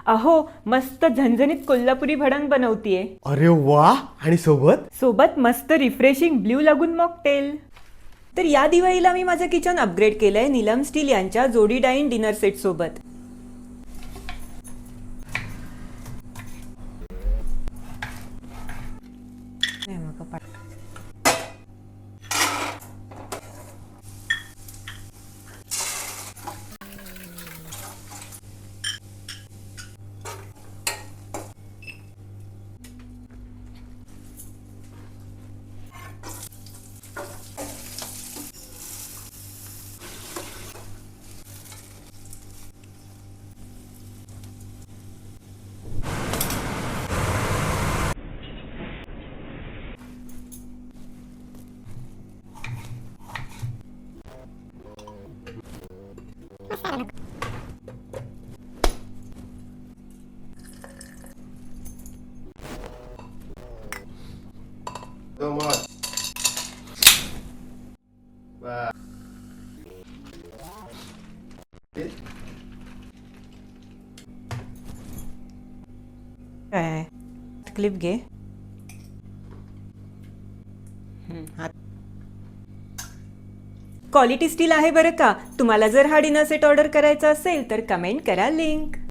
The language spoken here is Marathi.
अहो मस्त झणझणीत कोल्हापुरी भडंग बनवतीये. अरे वा. आणि सोबत सोबत मस्त रिफ्रेशिंग ब्ल्यू लागून मॉकटेल. तर या दिवाळीला मी माझं किचन अपग्रेड केलंय नीलम स्टील यांच्या जोडी डाईन डिनर सेट सोबत. काय क्लिप घे. क्वालिटी स्टील आहे बरं का. तुम्हाला जर हा डिनर सेट ऑर्डर करायचा असेल तर कमेंट करा लिंक.